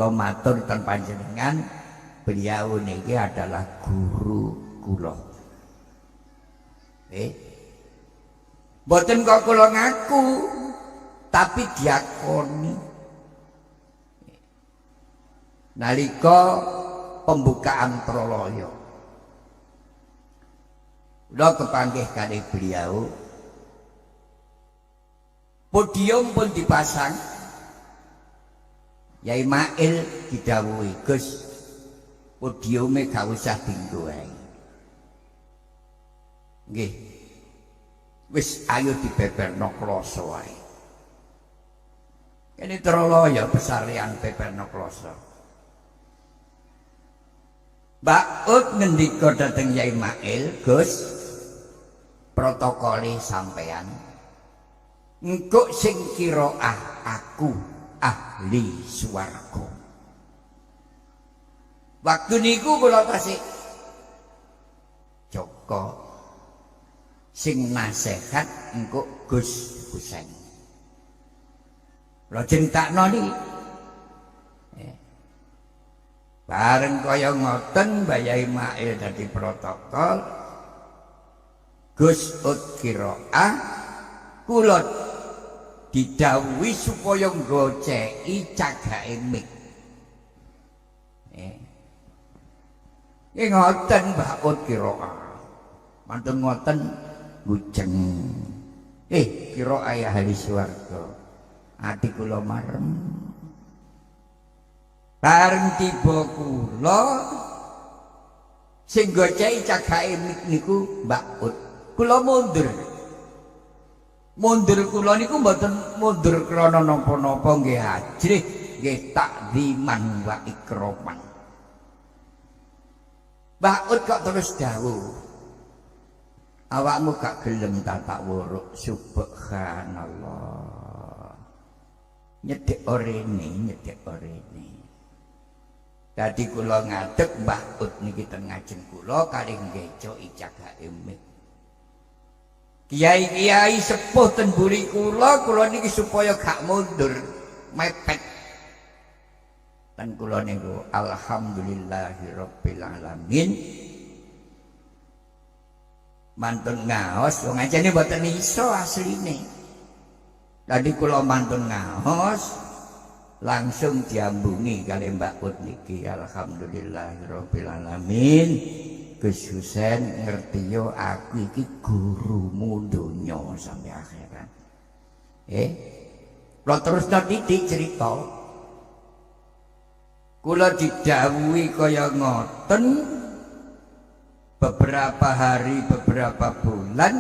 kula matur ten panjenengan, beliau niki adalah guru kula. Mboten kok kula ngaku, tapi diakoni. Nalika pembukaan Troloyo, kula kepanggih kalih beliau, podium pun dipasang. Yai Mail didhawuhi, Gus, podiume gak usah dienggo ae. Nggih. Wis ayo dibeberno kloso wae. Kene Troloyo pesarian beberno kloso. Mbak Ut ngendika dhateng Yai Mail, Gus, protokole sampean engko sing qiraah aku ahli swarga. Waktu niku kula tasih Joko sing nasihat engko Gus Husain. Lha jentakno niki. Bareng kaya ngoten Mbah Yai Mail dadi protokol, Gus Ut qiraah kula didhawuhi supaya nggoceki cagake mik. Nggih ngoten Mbah Ut qiraah. Mantun ngoten ngujeng. Qiraah ahli swarga. Ati kula marem. Bareng tiba kula sing goceki cagake mik niku Mbak Ut. Kula mundur. Mundur kula niku mboten mundur krana napa-napa nggih ajrih, nggih takziman wa ikraman. Mbak Ut kok terus dawuh, awakmu gak gelem tak wuruk. Subhanallah. Nyedhek orene, nyedhek orene. Dadi kula ngadeg Mbah Ut niki ten ngajeng kula kalih ngecoki cagake mik. Kiai-kiai sepuh ten buri kula niki supaya gak mundur, mepet. Dan kula niku alhamdulillahirabbil alamin. Mantun ngaos wong ajane mboten iso asline. Tadi kula mantun ngaos langsung diambungi kali Mbak Ut niki alhamdulillahirabbil alamin. Gus Husain ngerti yo aku iki gurumu donya sampai akhirat. Kula terus titik cerita. Kula didhawuhi kaya ngoten beberapa hari, beberapa bulan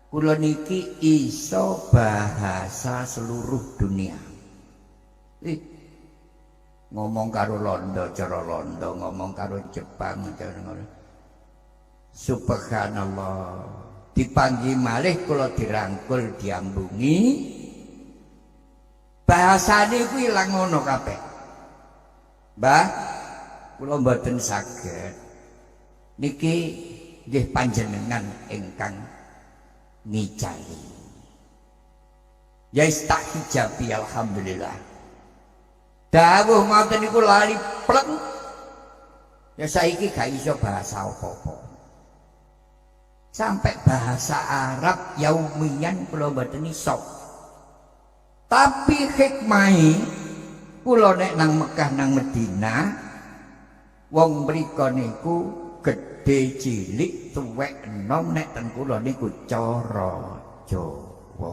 kula niki iso bahasa seluruh dunia. Ngomong karo Londo cara Londo, ngomong karo Jepang cara ngono. Subhanallah. Dipanggi malih kula dirangkul diambungi. Bahasane kuwi ilang ngono kabeh. Mbah, kula mboten saged. Niki nggih panjenengan ingkang ngicali. Ya tak hijabi alhamdulillah. Dawuh ngoten niku lali pleng. Ya saiki gak iso bahasa apa-apa. Sampai bahasa Arab yaumiyan kula mboten iso. Tapi hikmahe kula nek nang Mekah nang Madinah wong mriko niku gedhe cilik tuwek enom nek ten kula niku cara Jawa.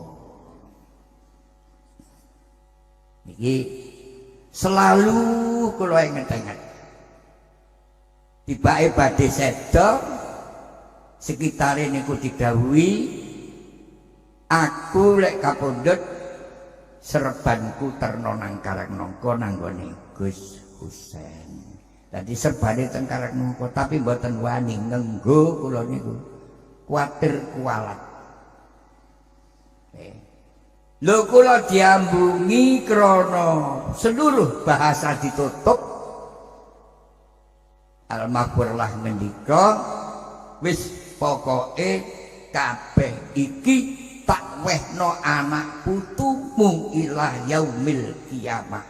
Niki selalu kula inget-inget. Tibake badhe seda sekitare niku didhawuhi aku lek kapundhut serbanku terno nang Karangnangka nanggone Gus Husain. Dadi serbane teng Karangnangka tapi mboten wani ngenggo kula niku. Kuwatir kualat. Lho kula diambungi krana seluruh bahasa ditutup. Al-Maghfurlah ngendika wis pokoke kabeh iki tak wehno anak putumu ila yaumil kiamah.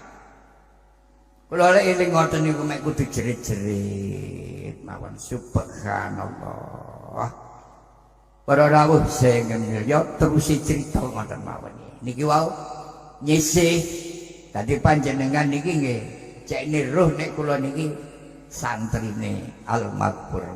Kula lek eling ngoten niku mek kudu jerit-jerit mawon subhanallah. Para rawuh sing ya terus cerita ngoten mawon. Niki wau nyisih dadi panjenengan niki nggih cek niruh nek kula niki santrine almarhum